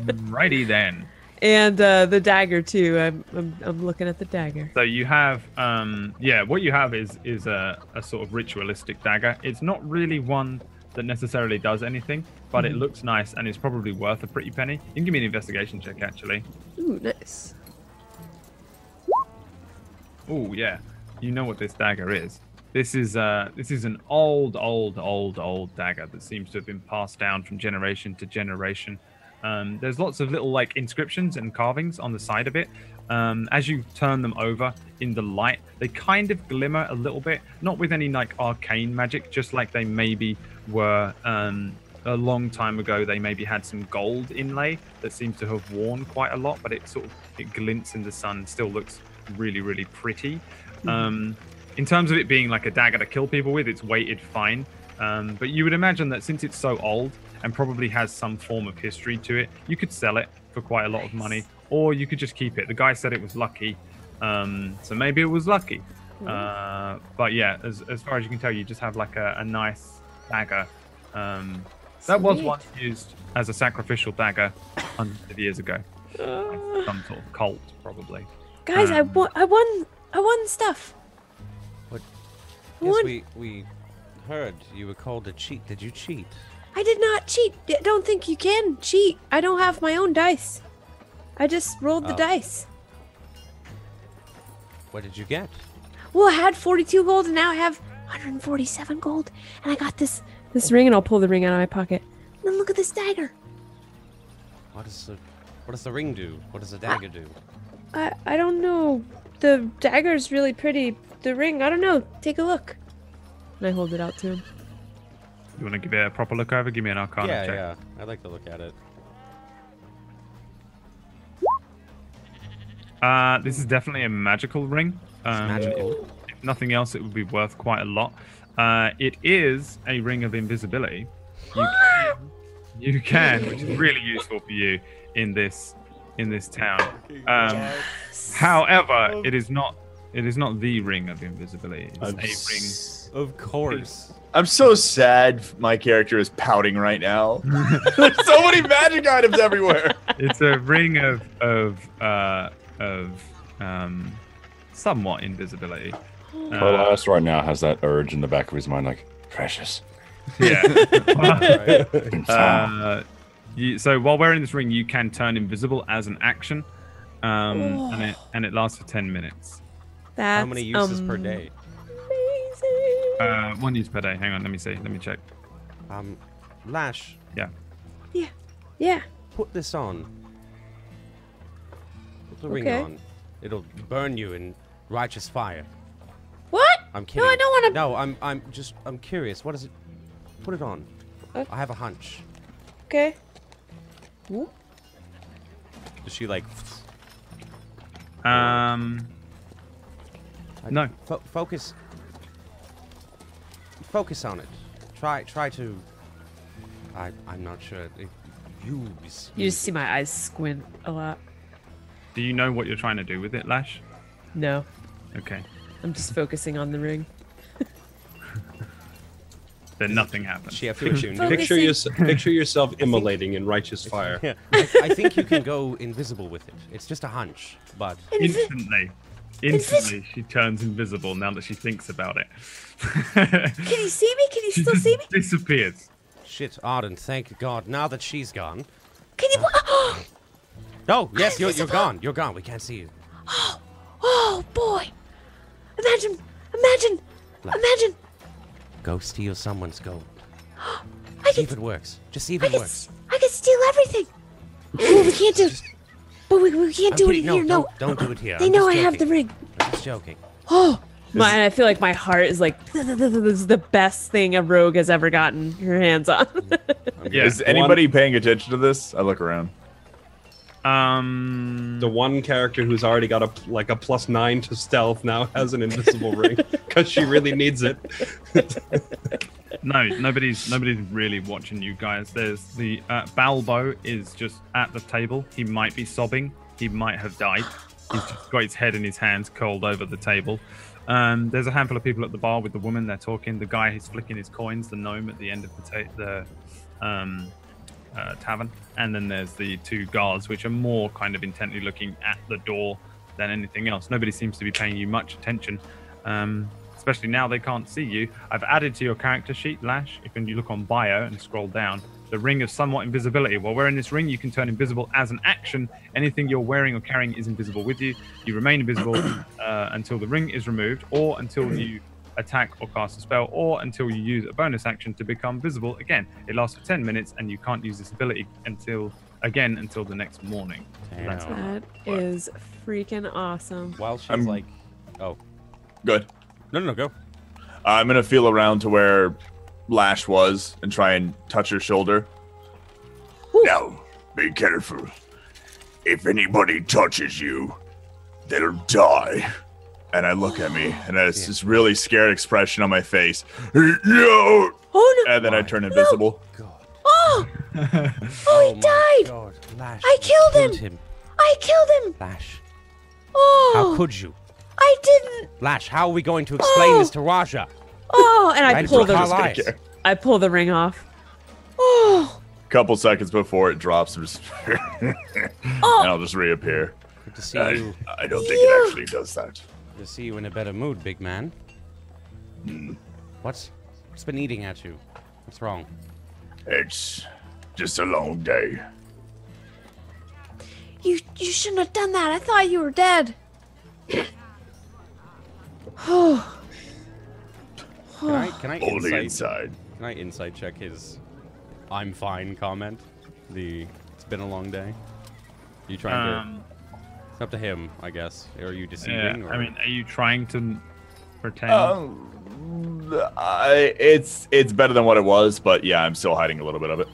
sound. Righty then. And the dagger too. I'm looking at the dagger. So you have, what you have is a sort of ritualistic dagger. It's not really one that necessarily does anything, but it looks nice and it's probably worth a pretty penny. You can give me an investigation check, actually. Ooh, nice. Oh yeah, you know what this dagger is. This is an old dagger that seems to have been passed down from generation to generation. There's lots of little like inscriptions and carvings on the side of it. As you turn them over in the light, they kind of glimmer a little bit, not with any like arcane magic, just like they maybe were a long time ago. They maybe had some gold inlay that seems to have worn quite a lot, but it glints in the sun, still looks really pretty. In terms of it being like a dagger to kill people with, it's weighted fine. But you would imagine that since it's so old and probably has some form of history to it, you could sell it for quite a lot of money, or you could just keep it. The guy said it was lucky, so maybe it was lucky. But yeah, as far as you can tell, you just have like a nice dagger. That was Sweet. once used as a sacrificial dagger hundreds of years ago. Like some sort of cult, probably. Guys, I won stuff. What? I Yes, won. we heard you were called a cheat. Did you cheat? I did not cheat. Don't think you can cheat. I don't have my own dice. I just rolled the Oh. dice. What did you get? Well, I had 42 gold, and now I have 147 gold, and I got this ring, and I'll pull the ring out of my pocket. And then look at this dagger. What does the ring do? What does the dagger do? I don't know. The dagger's really pretty. The ring, I don't know. Take a look. And I hold it out to him. You want to give it a proper look over? Give me an Arcana check. Yeah. I'd like to look at it. This is definitely a magical ring. Magical. If nothing else, it would be worth quite a lot. It is a ring of invisibility. You can, which is really useful for you in this town. However, it is not the ring of invisibility. It's a ring. Of course. I'm so sad my character is pouting right now. There's so many magic items everywhere. It's a ring of somewhat invisibility. Carlos right now has that urge in the back of his mind, like, precious. Yeah. Been found. So while wearing this ring, you can turn invisible as an action, and it lasts for 10 minutes. That's How many uses per day? amazing. 1 use per day. Hang on, let me see. Let me check. Lash, Yeah. put this on. Put the ring Okay. on. It'll burn you in righteous fire. What? I'm kidding. No, I don't want to. No, I'm curious. What is it? Put it on. I have a hunch. Okay. Ooh. Does she like? No. Focus. Focus on it. Try to. I'm not sure. Use. You just see my eyes squint a lot. Do you know what you're trying to do with it, Lash? No, Okay. I'm just focusing on the ring. Then nothing happens. She have to attune. Focus. Picture yourself immolating in righteous fire. Yeah, I think you can go invisible with it. It's just a hunch, but Instantly, she turns invisible now that she thinks about it. Can you see me? Can you She still just see me? disappears. shit, Arden. Thank God. Now that she's gone. Can you? Oh, yes, you're gone. You're gone. We can't see you. Oh boy! Imagine! Go steal someone's gold. I See if can, it works. Just see if it works. I can steal everything. Oh, we can't do. But we can't I'm do it kidding. here. No, Don't do it here. They I'm know just I have the joking. ring. I'm just joking. Oh, I feel like my heart is like this is the best thing a rogue has ever gotten her hands on. Yeah. Is anybody paying attention to this? I look around. The one character who's already got a +9 to stealth now has an invisible ring because she really needs it. No, nobody's really watching you guys. There's the Balbo is just at the table. He might be sobbing. He might have died. He's just got his head in his hands, cold over the table. There's a handful of people at the bar with the woman. They're talking. The guy who's flicking his coins, the gnome at the end of the tavern. And then there's the two guards, which are more kind of intently looking at the door than anything else. Nobody seems to be paying you much attention, especially now they can't see you. I've added to your character sheet, Lash, if you look on bio and scroll down, the ring of somewhat invisibility. While wearing this ring, you can turn invisible as an action. Anything you're wearing or carrying is invisible with you. You remain invisible until the ring is removed, or until you attack or cast a spell, or until you use a bonus action to become visible again. It lasts for 10 minutes, and you can't use this ability until the next morning. Damn. That's how That is freaking awesome. While she's I'm- like, oh, Good. no, go. I'm gonna feel around to where Lash was and try and touch her shoulder. Now, be careful. If anybody touches you, they'll die. And I look at me, and there's this really scared expression on my face. No! Oh no! And then I turn invisible. God. Oh! Oh He died! God. Lash, I you killed him. I killed him! Lash, Oh! how could you? I didn't! Lash, how are we going to explain this to Raja? Oh! And I Right pull in front of the our eyes. I pull the ring off. Oh! Couple seconds before it drops, and Oh! I'll just reappear. Good to see you. I don't think it actually does that. Good to see you in a better mood, big man. What's been eating at you? What's wrong? It's just a long day. You shouldn't have done that. I thought you were dead. Oh. Can I Only insight? inside. Can I insight check his "I'm fine" comment? It's been a long day? You trying to? It's up to him, I guess. Or are you deceiving? Yeah, or? I mean, are you trying to pretend? It's better than what it was, but yeah, I'm still hiding a little bit of it.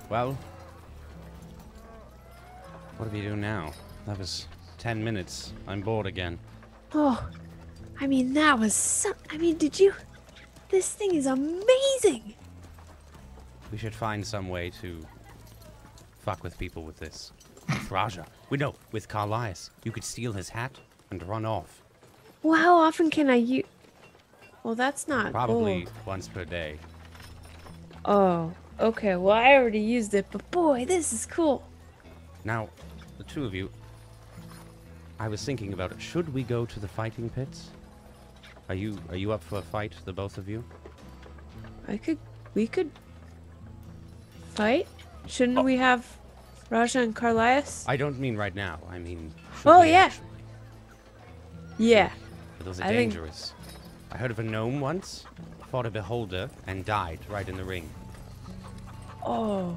Well, what do we do now? That was 10 minutes. I'm bored again. Oh, I mean, that was so... I mean, did you... This thing is amazing! We should find some way to fuck with people with this. With Raja. We know, with Carlias. You could steal his hat and run off. Well, how often can I use... Well, that's not Probably gold. once per day. Oh, okay. Well, I already used it, but boy, this is cool. Now, the two of you, I was thinking about it. Should we go to the fighting pits? Are you up for a fight, the both of you? We could fight? Shouldn't we have Raja and Carlias? I don't mean right now. I mean, should Oh, we yeah. actually? Yeah. But those are I think- dangerous. I heard of a gnome once, fought a beholder, and died right in the ring. Oh.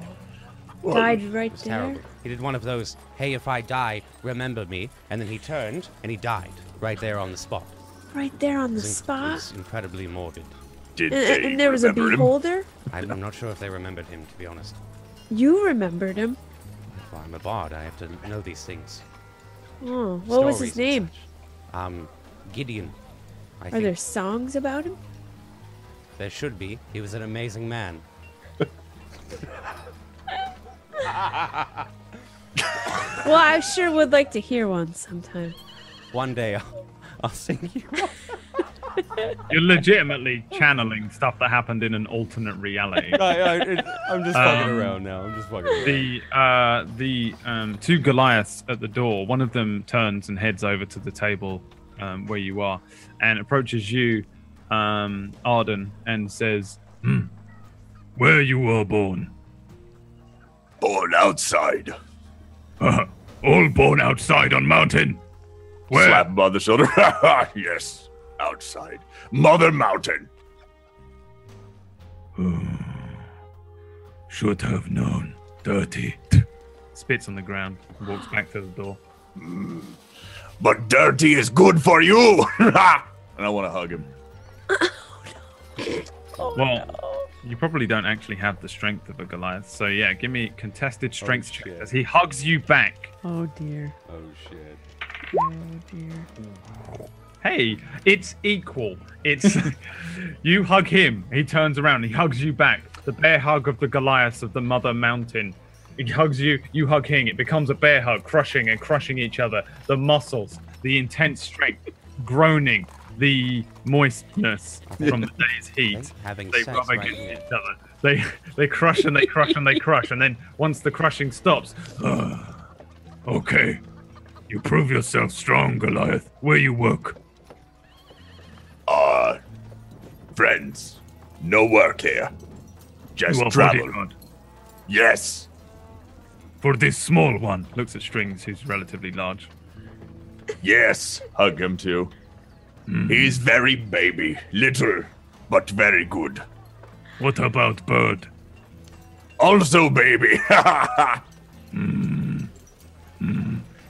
Died right It was there? terrible. He did one of those, hey, if I die, remember me. And then he turned, and he died right there on the spot. Right there on the It was spot? incredibly morbid. Did And, they and there was a remember him? beholder? I'm not sure if they remembered him, to be honest. You remembered him. Well, I'm a bard. I have to know these things. Oh, what was his Stories and name? such. Gideon. I Are think there songs about him? there should be. He was an amazing man. Well, I sure would like to hear one sometime. One day I'll sing you. You're legitimately channeling stuff that happened in an alternate reality. I'm just fucking around now. I'm just fucking around. The two Goliaths at the door. One of them turns and heads over to the table where you are, and approaches you, Arden, and says, "Where you were born? Born outside. All born outside on mountain. Where? Slap him on the shoulder. Yes, outside. Mother Mountain. Should have known. Dirty." Spits on the ground. Walks back to the door. But dirty is good for you. And I want to hug him. You probably don't actually have the strength of a Goliath. So yeah, give me contested strength check shit. as he hugs you back. Oh dear. Oh shit. Oh dear. Hey, it's equal. It's you hug him, he turns around, he hugs you back. The bear hug of the Goliaths of the Mother Mountain. He hugs you, you hug him. It becomes a bear hug, crushing and crushing each other. The muscles, the intense strength, groaning, the moistness from the day's heat. Having They sex rub right against here. each other. They crush and they crush and they crush, and then once the crushing stops, okay, you prove yourself strong, Goliath. Where you work? Friends. No work here. Just You are travel. bodyguard. Yes. For this small one. Looks at Strings, who's relatively large. Yes. Hug him too. He's very baby. Little, but very good. What about Bird? Also baby.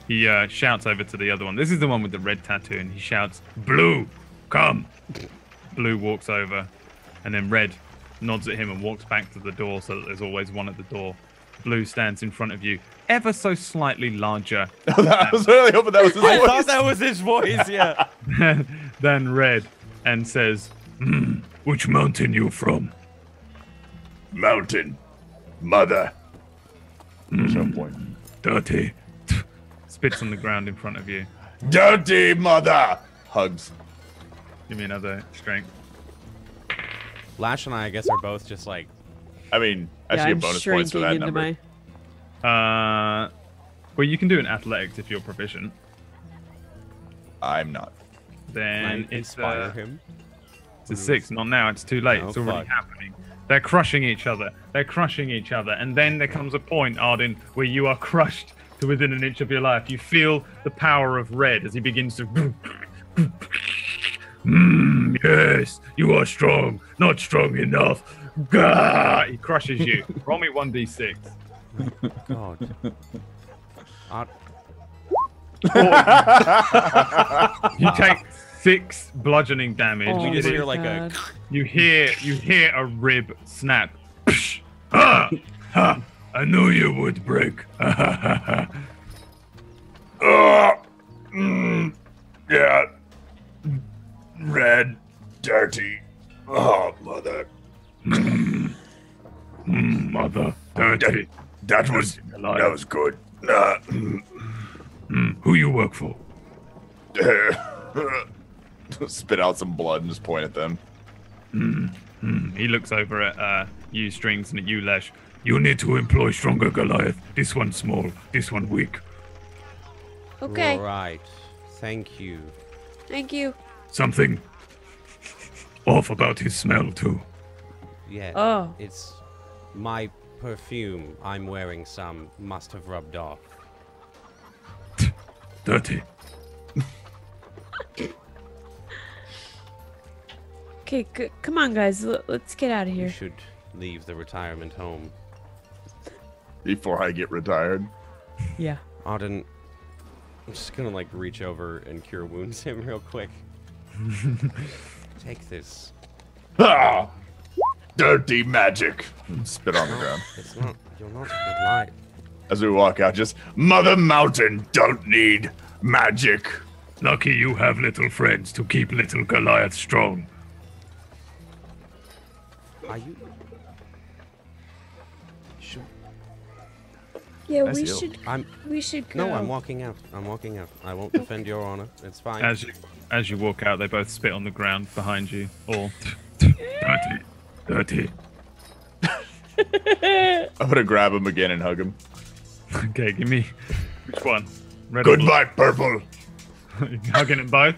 He shouts over to the other one. This is the one with the red tattoo, and he shouts, "Blue, come!" Blue walks over, and then Red nods at him and walks back to the door so that there's always one at the door. Blue stands in front of you, ever so slightly larger I was really hoping that was his I voice. thought that was his voice, yeah. than Red, and says, "Which mountain you from?" Mountain. Mother. At some point. Dirty. Spits on the ground in front of you. Dirty mother. Hugs. Give me another strength. Lash and I guess, are both just like, I mean, I should I'm get bonus points for that shrinking into number. Well, you can do an athletics if you're proficient. I'm not. Then I it's inspire him. It's a 6, not now. It's too late. Oh, It's already fuck. happening. They're crushing each other. They're crushing each other. And then there comes a point, Arden, where you are crushed to within an inch of your life. You feel the power of Red as he begins to Yes, you are strong. Not strong enough. Gah! He crushes you. Roll me 1d6. God. You take 6 bludgeoning damage. Oh, You just my hear like God. You hear a rib snap. Ha! Ha! I knew you would break. Yeah. Red, dirty. Oh, mother. Mother, dirty. That was good. Who you work for? Spit out some blood and just point at them. He looks over at you, Strings, and at you, Lesh. You need to employ stronger Goliath. This one small, this one weak. Okay. Right. Thank you. Thank you. Something off about his smell, too. Yeah. Oh. It's my perfume. I'm wearing some. Must have rubbed off. Dirty. Okay, come on, guys. Let's get out of You here. should leave the retirement home. Before I get retired. Yeah. Auden, I'm just gonna like reach over and cure wounds him real quick. Take this. Ah! Dirty magic. Spit on the ground. It's not. You're not a good liar. As we walk out, just Mother Mountain don't need magic. Lucky you have little friends to keep little Goliath strong. Are you? Should, Yeah, Nice we deal. should. I'm. We should go. No, I'm walking out. I'm walking out. I won't defend your honor. It's fine. As you walk out, they both spit on the ground behind you. All dirty, dirty. I'm gonna grab him again and hug him. Okay, give me which one? Red or blue? Goodbye, purple. Hugging them both.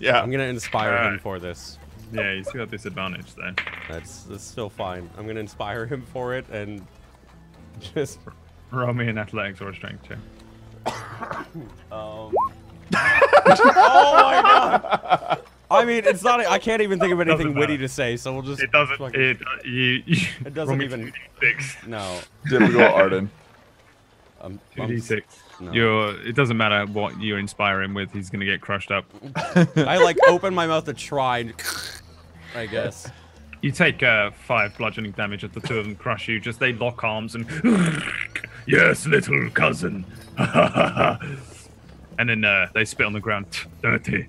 Yeah. I'm gonna inspire him Alright. for this. Yeah, you still got disadvantage though. That's still fine. I'm gonna inspire him for it and just. Roll me an athletics or a strength check. Oh my god! I mean, it's not. I can't even think of anything Doesn't witty matter. to say, so we'll just. It doesn't. fucking- It doesn't roll me even- 2d6. No. Typical Arden. 2d6. No. It doesn't matter what you inspire him with. He's gonna get crushed up. I like open my mouth to try and. I guess. You take 5 bludgeoning damage as the two of them crush you. Just they lock arms and yes, little cousin. And then they spit on the ground. Dirty.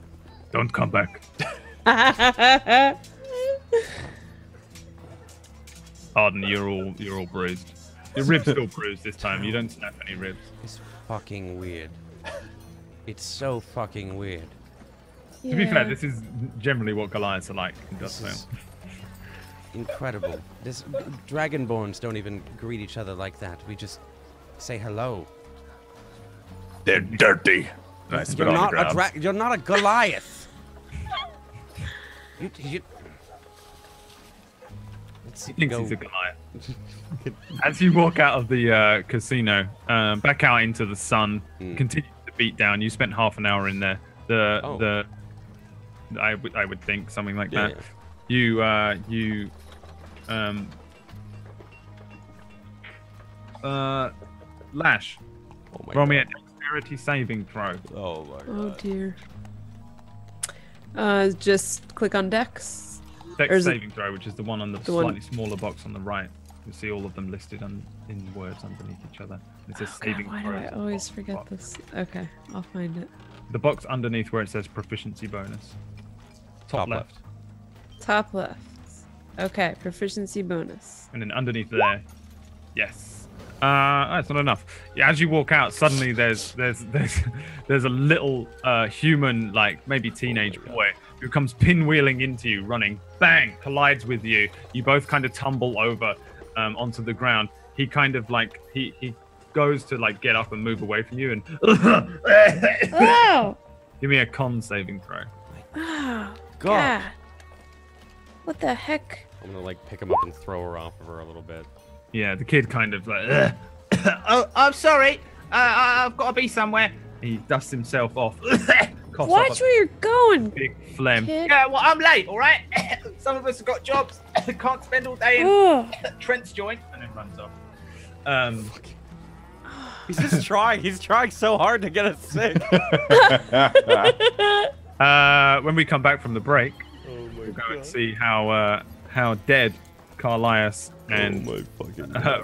Don't come back. Arden, you're all bruised. Your ribs still bruised this time. You don't snap any ribs. It's fucking weird. It's so fucking weird. To be fair, this is generally what Goliaths are like in This Dustvale. is incredible. This Dragonborns don't even greet each other like that. We just say hello. They're dirty. And I spit You're on the not ground. you're not a Goliath. you Let's see, He thinks go. he's a Goliath. As you walk out of the casino, back out into the sun, continue to beat down. You spent half an hour in there. I would think something like Yeah, that. yeah. Lash. Oh my Roll me a God. dexterity saving throw. Oh my God. Oh dear. Just click on Dex. Or Dex is it- saving throw, which is the one on the The one- slightly smaller box on the right. You'll see all of them listed in words underneath each other. It says Oh, God, saving why do throw. I always forget this? Okay, I'll find it. The box underneath where it says proficiency bonus. Top Top left. Top left. Okay, proficiency bonus. And then underneath there, yes. That's not enough. Yeah, as you walk out, suddenly there's a little human, like maybe teenage boy, who comes pinwheeling into you, running, bang, collides with you. You both kind of tumble over onto the ground. He kind of like he goes to like get up and move away from you, and Oh! give me a con saving throw. Oh, God. God. What the heck? I'm gonna like pick him up and throw her off of her a little bit. Yeah, the kid kind of like, oh, I'm sorry. I've got to be somewhere. He dusts himself off, coughs Watch up where you're going. a big phlegm. Kid. Yeah, well, I'm late, all right? Some of us have got jobs. Can't spend all day in Ugh. Trent's joint. And then runs off. He's just trying. He's trying so hard to get us sick. When we come back from the break, we'll go and see how dead Carlias and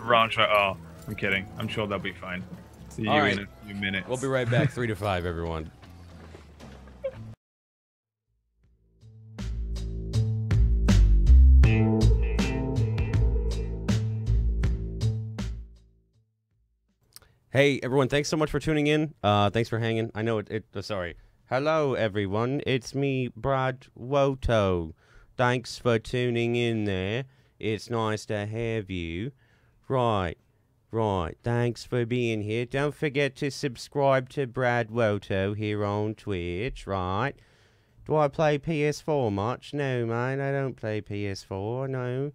Rancho are. I'm kidding. I'm sure they'll be fine. See you in a few minutes. We'll be right back. 3 to 5, everyone. Hey, everyone, thanks so much for tuning in. Thanks for hanging. I know sorry. Hello, everyone. It's me, BradWOTO. Thanks for tuning in there. It's nice to have you. Right. Thanks for being here. Don't forget to subscribe to BradWOTO here on Twitch, right? Do I play PS4 much? No, man, I don't play PS4, no.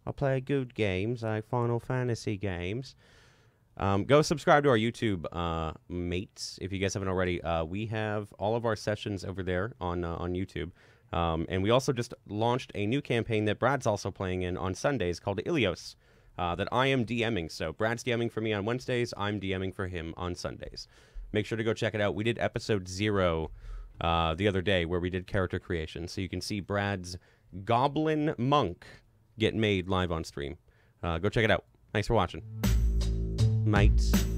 I play good games, like Final Fantasy games. Go subscribe to our YouTube, mates, if you guys haven't already. We have all of our sessions over there on YouTube. And we also just launched a new campaign that Brad's also playing in on Sundays called Ilios, that I am DMing. So Brad's DMing for me on Wednesdays, I'm DMing for him on Sundays. Make sure to go check it out. We did episode 0 the other day where we did character creation. So you can see Brad's Goblin Monk get made live on stream. Go check it out. Thanks for watching. Mates.